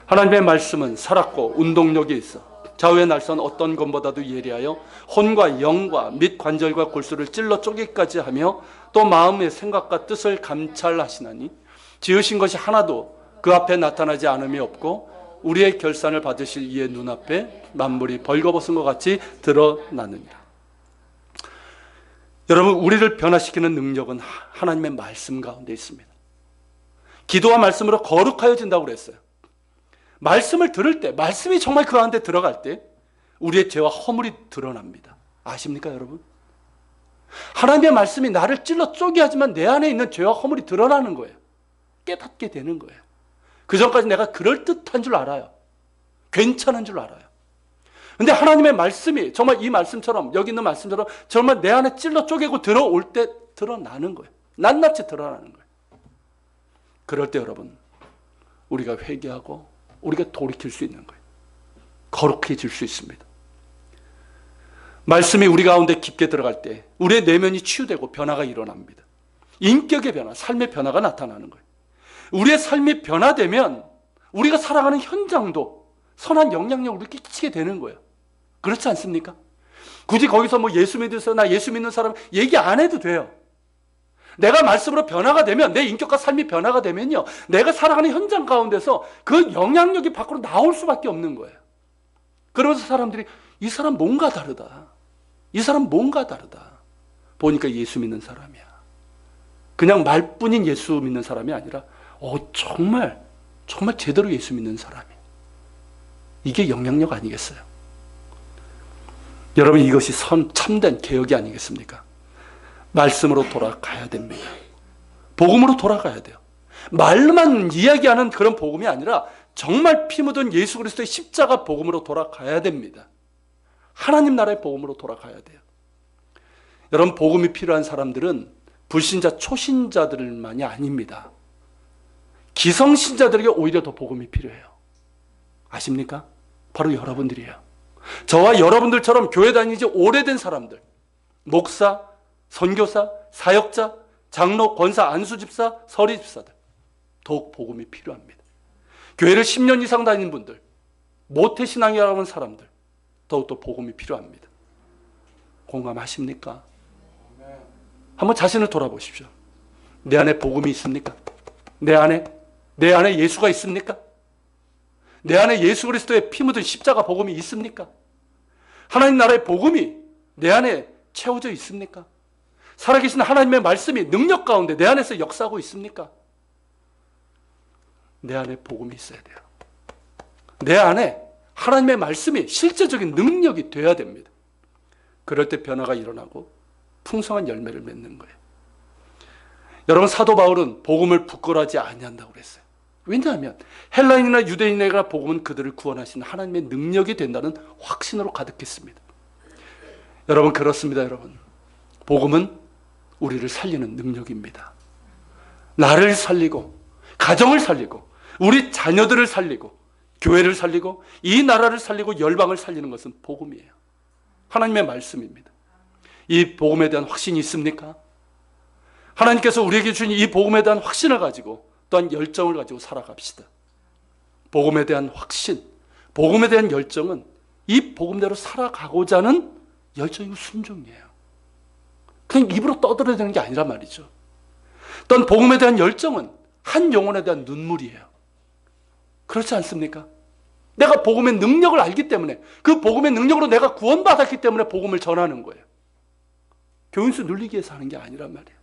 하나님의 말씀은 살았고 운동력이 있어 좌우의 날선 어떤 것보다도 예리하여 혼과 영과 및 관절과 골수를 찔러 쪼개기까지 하며 또 마음의 생각과 뜻을 감찰하시나니 지으신 것이 하나도 그 앞에 나타나지 않음이 없고 우리의 결산을 받으실 이의 눈앞에 만물이 벌거벗은 것 같이 드러나느니라. 여러분, 우리를 변화시키는 능력은 하나님의 말씀 가운데 있습니다. 기도와 말씀으로 거룩하여진다고 그랬어요. 말씀을 들을 때, 말씀이 정말 그 가운데 들어갈 때 우리의 죄와 허물이 드러납니다. 아십니까 여러분? 하나님의 말씀이 나를 찔러 쪼개 하지만 내 안에 있는 죄와 허물이 드러나는 거예요. 깨닫게 되는 거예요. 그 전까지 내가 그럴듯한 줄 알아요. 괜찮은 줄 알아요. 근데 하나님의 말씀이 정말 이 말씀처럼, 여기 있는 말씀처럼 정말 내 안에 찔러 쪼개고 들어올 때 드러나는 거예요. 낱낱이 드러나는 거예요. 그럴 때 여러분, 우리가 회개하고 우리가 돌이킬 수 있는 거예요. 거룩해질 수 있습니다. 말씀이 우리 가운데 깊게 들어갈 때 우리의 내면이 치유되고 변화가 일어납니다. 인격의 변화, 삶의 변화가 나타나는 거예요. 우리의 삶이 변화되면 우리가 살아가는 현장도 선한 영향력을 끼치게 되는 거예요. 그렇지 않습니까? 굳이 거기서 뭐 예수 믿으세요, 나 예수 믿는 사람 얘기 안 해도 돼요. 내가 말씀으로 변화가 되면, 내 인격과 삶이 변화가 되면요, 내가 살아가는 현장 가운데서 그 영향력이 밖으로 나올 수밖에 없는 거예요. 그러면서 사람들이 이 사람 뭔가 다르다, 이 사람 뭔가 다르다. 보니까 예수 믿는 사람이야. 그냥 말뿐인 예수 믿는 사람이 아니라 정말 제대로 예수 믿는 사람이야. 이게 영향력 아니겠어요? 여러분, 이것이 참된 개혁이 아니겠습니까? 말씀으로 돌아가야 됩니다. 복음으로 돌아가야 돼요. 말만 이야기하는 그런 복음이 아니라 정말 피 묻은 예수 그리스도의 십자가 복음으로 돌아가야 됩니다. 하나님 나라의 복음으로 돌아가야 돼요. 여러분, 복음이 필요한 사람들은 불신자 초신자들만이 아닙니다. 기성신자들에게 오히려 더 복음이 필요해요. 아십니까? 바로 여러분들이에요. 저와 여러분들처럼 교회 다니는 지 오래된 사람들, 목사, 선교사, 사역자, 장로, 권사, 안수집사, 서리집사들, 더욱 복음이 필요합니다. 교회를 10년 이상 다니는 분들, 모태신앙이라고 하는 사람들, 더욱더 복음이 필요합니다. 공감하십니까? 한번 자신을 돌아보십시오. 내 안에 복음이 있습니까? 내 안에 예수가 있습니까? 내 안에 예수 그리스도의 피 묻은 십자가 복음이 있습니까? 하나님 나라의 복음이 내 안에 채워져 있습니까? 살아계신 하나님의 말씀이 능력 가운데 내 안에서 역사하고 있습니까? 내 안에 복음이 있어야 돼요. 내 안에 하나님의 말씀이 실제적인 능력이 되어야 됩니다. 그럴 때 변화가 일어나고 풍성한 열매를 맺는 거예요. 여러분, 사도 바울은 복음을 부끄러워하지 아니한다고 그랬어요. 왜냐하면 헬라인이나 유대인에게나 복음은 그들을 구원하시는 하나님의 능력이 된다는 확신으로 가득했습니다. 여러분, 그렇습니다. 여러분, 복음은 우리를 살리는 능력입니다. 나를 살리고 가정을 살리고 우리 자녀들을 살리고 교회를 살리고 이 나라를 살리고 열방을 살리는 것은 복음이에요. 하나님의 말씀입니다. 이 복음에 대한 확신이 있습니까? 하나님께서 우리에게 주신 이 복음에 대한 확신을 가지고 또한 열정을 가지고 살아갑시다. 복음에 대한 확신, 복음에 대한 열정은 이 복음대로 살아가고자 하는 열정이고 순종이에요. 그냥 입으로 떠들어야 되는 게 아니란 말이죠. 또한 복음에 대한 열정은 한 영혼에 대한 눈물이에요. 그렇지 않습니까? 내가 복음의 능력을 알기 때문에, 그 복음의 능력으로 내가 구원받았기 때문에 복음을 전하는 거예요. 교인수 눌리기 위해서 하는 게 아니란 말이에요.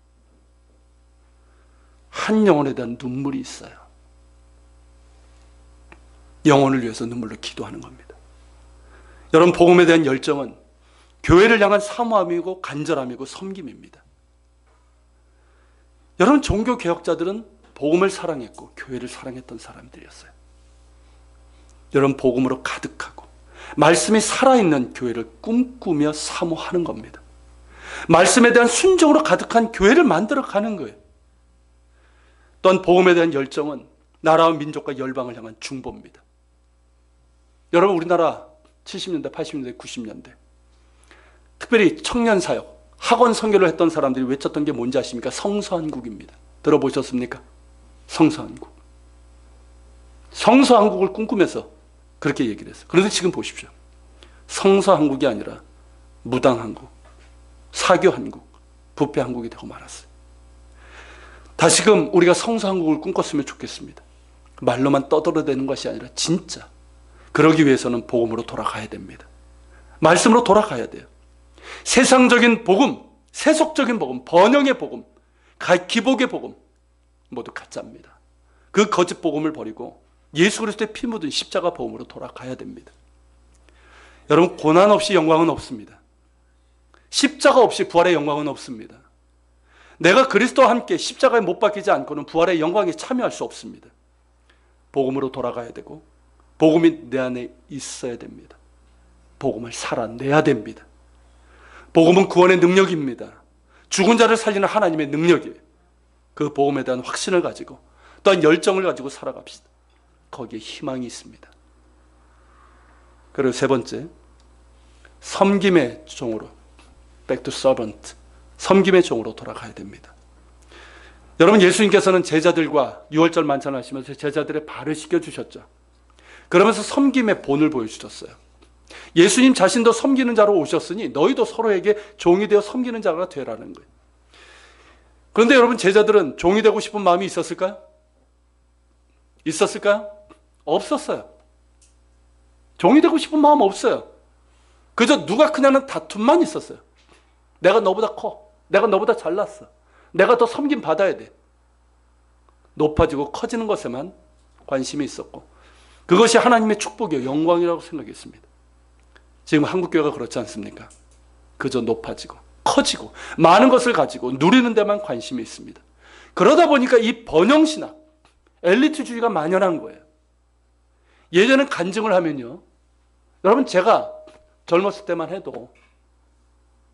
한 영혼에 대한 눈물이 있어요. 영혼을 위해서 눈물로 기도하는 겁니다. 여러분, 복음에 대한 열정은 교회를 향한 사모함이고 간절함이고 섬김입니다. 여러분, 종교개혁자들은 복음을 사랑했고 교회를 사랑했던 사람들이었어요. 여러분, 복음으로 가득하고 말씀이 살아있는 교회를 꿈꾸며 사모하는 겁니다. 말씀에 대한 순종으로 가득한 교회를 만들어가는 거예요. 또한 복음에 대한 열정은 나라와 민족과 열방을 향한 중보입니다. 여러분, 우리나라 70년대, 80년대, 90년대 특별히 청년 사역, 학원 선교를 했던 사람들이 외쳤던 게 뭔지 아십니까? 성서한국입니다. 들어보셨습니까? 성서한국. 성서한국을 꿈꾸면서 그렇게 얘기를 했어요. 그런데 지금 보십시오. 성서한국이 아니라 무당한국, 사교한국, 부패한국이 되고 말았어요. 다시금 우리가 성서한국을 꿈꿨으면 좋겠습니다. 말로만 떠들어대는 것이 아니라 진짜 그러기 위해서는 복음으로 돌아가야 됩니다. 말씀으로 돌아가야 돼요. 세상적인 복음, 세속적인 복음, 번영의 복음, 기복의 복음 모두 가짜입니다. 그 거짓 복음을 버리고 예수 그리스도의 피 묻은 십자가 복음으로 돌아가야 됩니다. 여러분, 고난 없이 영광은 없습니다. 십자가 없이 부활의 영광은 없습니다. 내가 그리스도와 함께 십자가에 못 박히지 않고는 부활의 영광에 참여할 수 없습니다. 복음으로 돌아가야 되고 복음이 내 안에 있어야 됩니다. 복음을 살아내야 됩니다. 복음은 구원의 능력입니다. 죽은 자를 살리는 하나님의 능력이에요. 그 복음에 대한 확신을 가지고 또한 열정을 가지고 살아갑시다. 거기에 희망이 있습니다. 그리고 세 번째, 섬김의 종으로, back to servant, 섬김의 종으로 돌아가야 됩니다. 여러분, 예수님께서는 제자들과 유월절 만찬을 하시면서 제자들의 발을 씻겨주셨죠. 그러면서 섬김의 본을 보여주셨어요. 예수님 자신도 섬기는 자로 오셨으니 너희도 서로에게 종이 되어 섬기는 자가 되라는 거예요. 그런데 여러분, 제자들은 종이 되고 싶은 마음이 있었을까요? 있었을까요? 없었어요. 종이 되고 싶은 마음 없어요. 그저 누가 크냐는 다툼만 있었어요. 내가 너보다 커. 내가 너보다 잘났어. 내가 더 섬김 받아야 돼. 높아지고 커지는 것에만 관심이 있었고, 그것이 하나님의 축복이요, 영광이라고 생각했습니다. 지금 한국교회가 그렇지 않습니까? 그저 높아지고 커지고 많은 것을 가지고 누리는 데만 관심이 있습니다. 그러다 보니까 이 번영신학, 엘리트주의가 만연한 거예요. 예전에 간증을 하면요, 여러분, 제가 젊었을 때만 해도,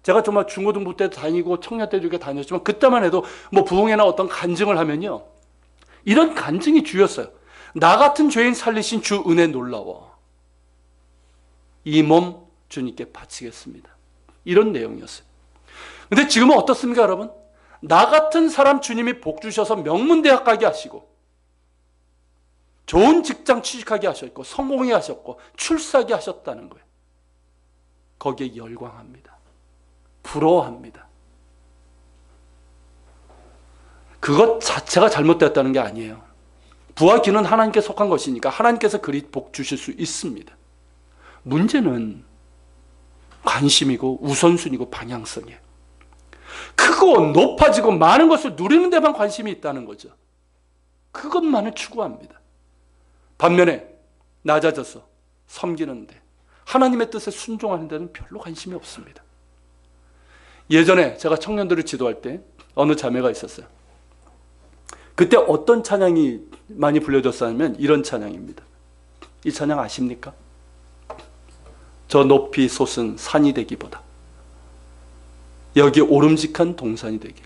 제가 정말 중고등부 때 다니고 청년 때 중에 다녔지만 그때만 해도 뭐 부흥회나 어떤 간증을 하면요, 이런 간증이 주였어요. 나 같은 죄인 살리신 주 은혜 놀라워. 이 몸 주님께 바치겠습니다. 이런 내용이었어요. 근데 지금은 어떻습니까, 여러분? 나 같은 사람 주님이 복 주셔서 명문대학 가게 하시고 좋은 직장 취직하게 하셨고 성공하게 하셨고 출세하게 하셨다는 거예요. 거기에 열광합니다. 부러워합니다. 그것 자체가 잘못되었다는 게 아니에요. 부와 기는 하나님께 속한 것이니까 하나님께서 그리 복 주실 수 있습니다. 문제는 관심이고 우선순위고 방향성이에요. 크고 높아지고 많은 것을 누리는 데만 관심이 있다는 거죠. 그것만을 추구합니다. 반면에 낮아져서 섬기는데, 하나님의 뜻에 순종하는 데는 별로 관심이 없습니다. 예전에 제가 청년들을 지도할 때 어느 자매가 있었어요. 그때 어떤 찬양이 많이 불려졌었냐면 이런 찬양입니다. 이 찬양 아십니까? 저 높이 솟은 산이 되기보다 여기 오름직한 동산이 되길,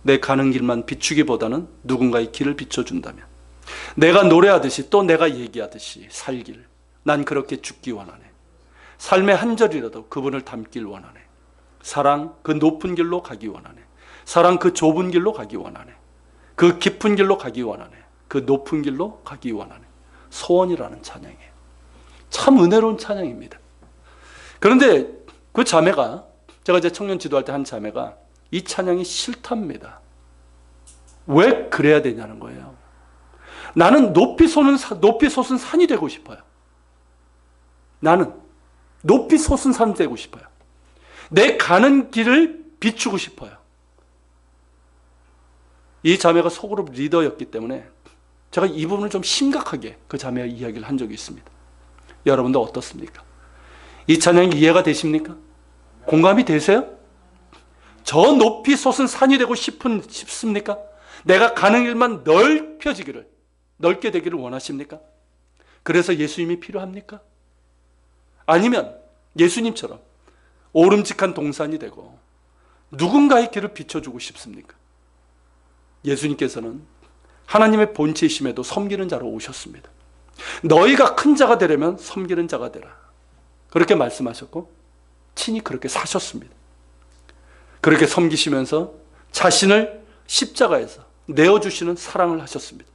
내 가는 길만 비추기보다는 누군가의 길을 비춰준다면 내가 노래하듯이 또 내가 얘기하듯이 살길, 난 그렇게 죽기 원하네. 삶의 한 절이라도 그분을 닮길 원하네. 사랑 그 높은 길로 가기 원하네. 사랑 그 좁은 길로 가기 원하네. 그 깊은 길로 가기 원하네. 그 높은 길로 가기 원하네. 소원이라는 찬양이에요. 참 은혜로운 찬양입니다. 그런데 그 자매가, 제가 이제 청년 지도할 때 한 자매가 이 찬양이 싫답니다. 왜 그래야 되냐는 거예요. 나는 높이 솟은 산이 되고 싶어요. 나는 높이 솟은 산이 되고 싶어요. 내 가는 길을 비추고 싶어요. 이 자매가 소그룹 리더였기 때문에 제가 이 부분을 좀 심각하게 그 자매와 이야기를 한 적이 있습니다. 여러분도 어떻습니까? 이 찬양이 이해가 되십니까? 공감이 되세요? 저 높이 솟은 산이 되고 싶습니까? 내가 가는 길만 넓게 되기를 원하십니까? 그래서 예수님이 필요합니까? 아니면 예수님처럼 오름직한 동산이 되고 누군가의 길을 비춰주고 싶습니까? 예수님께서는 하나님의 본체이심에도 섬기는 자로 오셨습니다. 너희가 큰 자가 되려면 섬기는 자가 되라. 그렇게 말씀하셨고 친히 그렇게 사셨습니다. 그렇게 섬기시면서 자신을 십자가에서 내어주시는 사랑을 하셨습니다.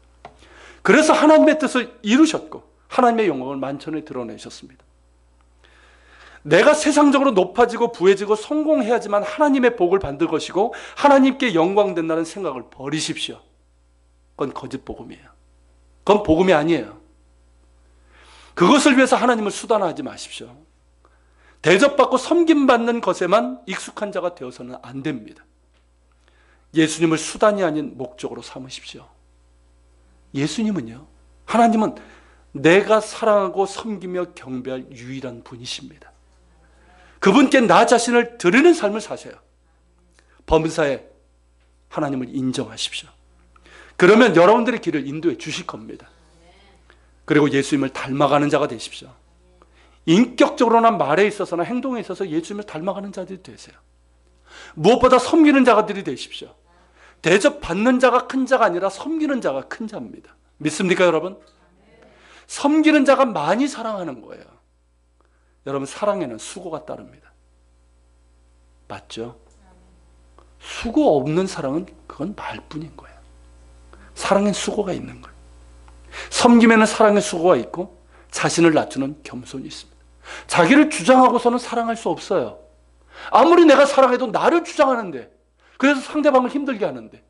그래서 하나님의 뜻을 이루셨고 하나님의 영광을 만천에 드러내셨습니다. 내가 세상적으로 높아지고 부해지고 성공해야지만 하나님의 복을 받을 것이고 하나님께 영광 된다는 생각을 버리십시오. 그건 거짓 복음이에요. 그건 복음이 아니에요. 그것을 위해서 하나님을 수단화하지 마십시오. 대접받고 섬김받는 것에만 익숙한 자가 되어서는 안 됩니다. 예수님을 수단이 아닌 목적으로 삼으십시오. 예수님은요, 하나님은 내가 사랑하고 섬기며 경배할 유일한 분이십니다. 그분께 나 자신을 드리는 삶을 사세요. 범사에 하나님을 인정하십시오. 그러면 여러분들의 길을 인도해 주실 겁니다. 그리고 예수님을 닮아가는 자가 되십시오. 인격적으로나 말에 있어서나 행동에 있어서 예수님을 닮아가는 자들이 되세요. 무엇보다 섬기는 자들이 되십시오. 대접받는 자가 큰 자가 아니라 섬기는 자가 큰 자입니다. 믿습니까, 여러분? 섬기는 자가 많이 사랑하는 거예요. 여러분, 사랑에는 수고가 따릅니다. 맞죠? 수고 없는 사랑은 그건 말뿐인 거예요. 사랑엔 수고가 있는 거예요. 섬김에는 사랑의 수고가 있고 자신을 낮추는 겸손이 있습니다. 자기를 주장하고서는 사랑할 수 없어요. 아무리 내가 사랑해도 나를 주장하는데, 그래서 상대방을 힘들게 하는데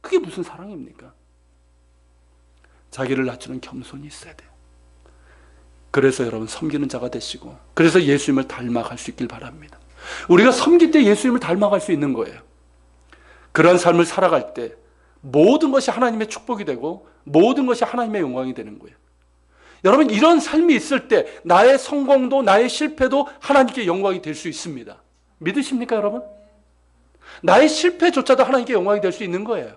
그게 무슨 사랑입니까? 자기를 낮추는 겸손이 있어야 돼요. 그래서 여러분 섬기는 자가 되시고, 그래서 예수님을 닮아갈 수 있길 바랍니다. 우리가 섬길 때 예수님을 닮아갈 수 있는 거예요. 그런 삶을 살아갈 때 모든 것이 하나님의 축복이 되고 모든 것이 하나님의 영광이 되는 거예요. 여러분, 이런 삶이 있을 때 나의 성공도 나의 실패도 하나님께 영광이 될 수 있습니다. 믿으십니까, 여러분? 나의 실패조차도 하나님께 영광이 될 수 있는 거예요.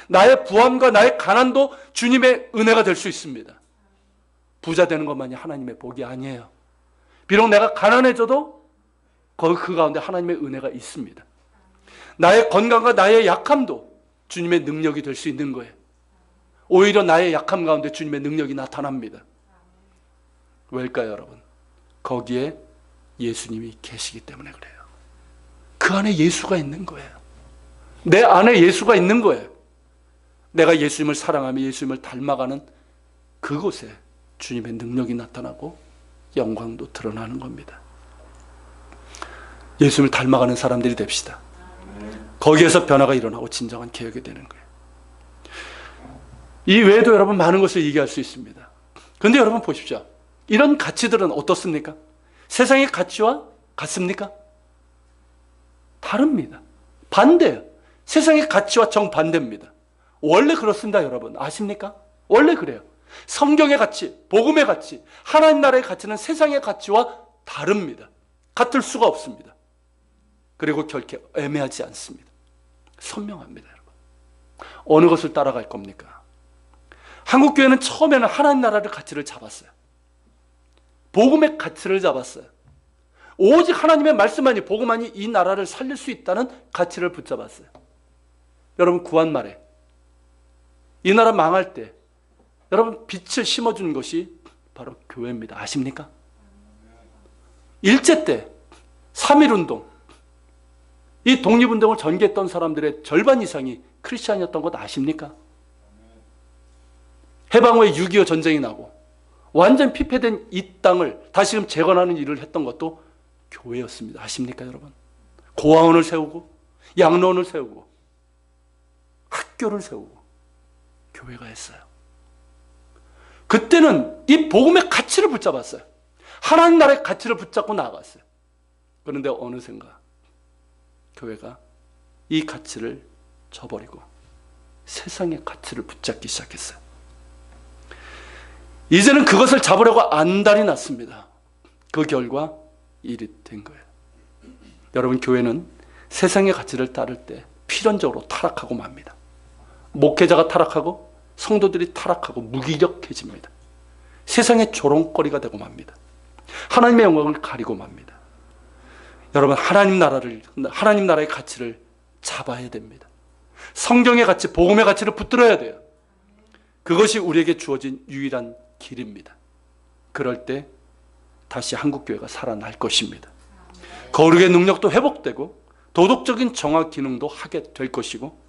나의 부함과 나의 가난도 주님의 은혜가 될 수 있습니다. 부자 되는 것만이 하나님의 복이 아니에요. 비록 내가 가난해져도 그 가운데 하나님의 은혜가 있습니다. 나의 건강과 나의 약함도 주님의 능력이 될 수 있는 거예요. 오히려 나의 약함 가운데 주님의 능력이 나타납니다. 왜일까요, 여러분? 거기에 예수님이 계시기 때문에 그래요. 그 안에 예수가 있는 거예요. 내 안에 예수가 있는 거예요. 내가 예수님을 사랑하며 예수님을 닮아가는 그곳에 주님의 능력이 나타나고 영광도 드러나는 겁니다. 예수님을 닮아가는 사람들이 됩시다. 거기에서 변화가 일어나고 진정한 개혁이 되는 거예요. 이 외에도 여러분 많은 것을 얘기할 수 있습니다. 그런데 여러분 보십시오. 이런 가치들은 어떻습니까? 세상의 가치와 같습니까? 다릅니다. 반대예요. 세상의 가치와 정반대입니다. 원래 그렇습니다, 여러분. 아십니까? 원래 그래요. 성경의 가치, 복음의 가치, 하나님 나라의 가치는 세상의 가치와 다릅니다. 같을 수가 없습니다. 그리고 결코 애매하지 않습니다. 선명합니다, 여러분. 어느 것을 따라갈 겁니까? 한국교회는 처음에는 하나님 나라의 가치를 잡았어요. 복음의 가치를 잡았어요. 오직 하나님의 말씀만이, 복음만이 이 나라를 살릴 수 있다는 가치를 붙잡았어요. 여러분, 구한 말에 이 나라 망할 때 여러분 빛을 심어준 것이 바로 교회입니다. 아십니까? 일제 때 3.1운동, 이 독립운동을 전개했던 사람들의 절반 이상이 크리스찬이었던 것 아십니까? 해방 후에 6.25 전쟁이 나고 완전 피폐된 이 땅을 다시금 재건하는 일을 했던 것도 교회였습니다. 아십니까, 여러분? 고아원을 세우고 양로원을 세우고 학교를 세우고 교회가 했어요. 그때는 이 복음의 가치를 붙잡았어요. 하나님 나라의 가치를 붙잡고 나아갔어요. 그런데 어느샌가 교회가 이 가치를 저버리고 세상의 가치를 붙잡기 시작했어요. 이제는 그것을 잡으려고 안달이 났습니다. 그 결과 일이 된 거예요. 여러분, 교회는 세상의 가치를 따를 때 필연적으로 타락하고 맙니다. 목회자가 타락하고 성도들이 타락하고 무기력해집니다. 세상의 조롱거리가 되고 맙니다. 하나님의 영광을 가리고 맙니다. 여러분, 하나님 나라의 가치를 잡아야 됩니다. 성경의 가치, 복음의 가치를 붙들어야 돼요. 그것이 우리에게 주어진 유일한 길입니다. 그럴 때 다시 한국교회가 살아날 것입니다. 거룩의 능력도 회복되고 도덕적인 정화 기능도 하게 될 것이고,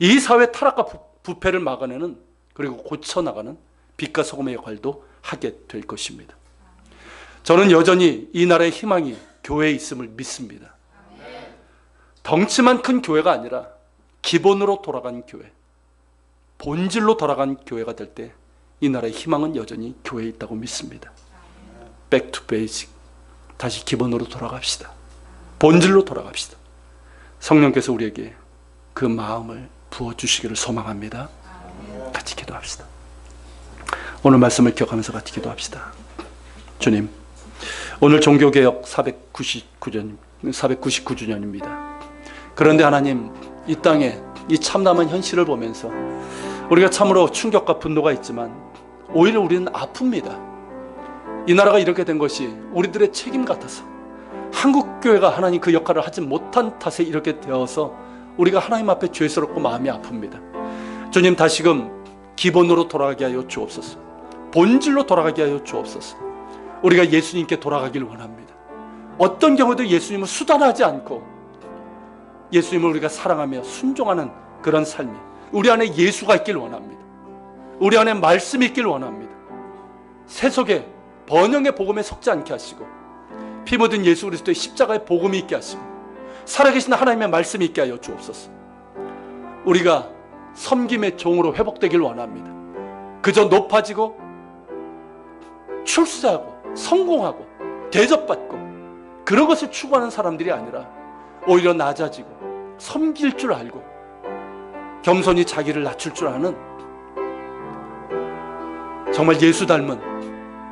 이 사회 타락과 부패를 막아내는, 그리고 고쳐나가는 빛과 소금의 역할도 하게 될 것입니다. 저는 여전히 이 나라의 희망이 교회에 있음을 믿습니다. 덩치만 큰 교회가 아니라 기본으로 돌아간 교회, 본질로 돌아간 교회가 될 때 이 나라의 희망은 여전히 교회에 있다고 믿습니다. Back to basic. 다시 기본으로 돌아갑시다. 본질로 돌아갑시다. 성령께서 우리에게 그 마음을 부어주시기를 소망합니다. 같이 기도합시다. 오늘 말씀을 기억하면서 같이 기도합시다. 주님, 오늘 종교개혁 499주년입니다. 그런데 하나님, 이 땅에 이 참담한 현실을 보면서 우리가 참으로 충격과 분노가 있지만 오히려 우리는 아픕니다. 이 나라가 이렇게 된 것이 우리들의 책임 같아서, 한국교회가 하나님 그 역할을 하지 못한 탓에 이렇게 되어서 우리가 하나님 앞에 죄스럽고 마음이 아픕니다. 주님, 다시금 기본으로 돌아가게 하여 주옵소서. 본질로 돌아가게 하여 주옵소서. 우리가 예수님께 돌아가길 원합니다. 어떤 경우도 예수님을 수단하지 않고 예수님을 우리가 사랑하며 순종하는 그런 삶이 우리 안에 예수가 있길 원합니다. 우리 안에 말씀이 있길 원합니다. 세속의 번영의 복음에 속지 않게 하시고 피 묻은 예수 그리스도의 십자가의 복음이 있게 하시고 살아계신 하나님의 말씀이 있게 하여 주옵소서. 우리가 섬김의 종으로 회복되길 원합니다. 그저 높아지고 출세하고 성공하고 대접받고 그런 것을 추구하는 사람들이 아니라 오히려 낮아지고 섬길 줄 알고 겸손히 자기를 낮출 줄 아는, 정말 예수 닮은,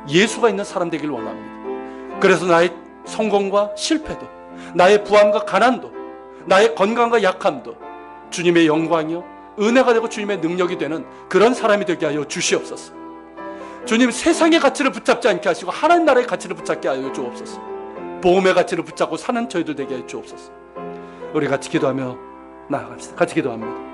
예수가 있는 사람 되길 원합니다. 그래서 나의 성공과 실패도, 나의 부함과 가난도, 나의 건강과 약함도 주님의 영광이요 은혜가 되고 주님의 능력이 되는 그런 사람이 되게 하여 주시옵소서. 주님, 세상의 가치를 붙잡지 않게 하시고 하나님 나라의 가치를 붙잡게 하여 주옵소서. 복음의 가치를 붙잡고 사는 저희들 되게 하여 주옵소서. 우리 같이 기도하며 나아갑시다. 같이 기도합니다.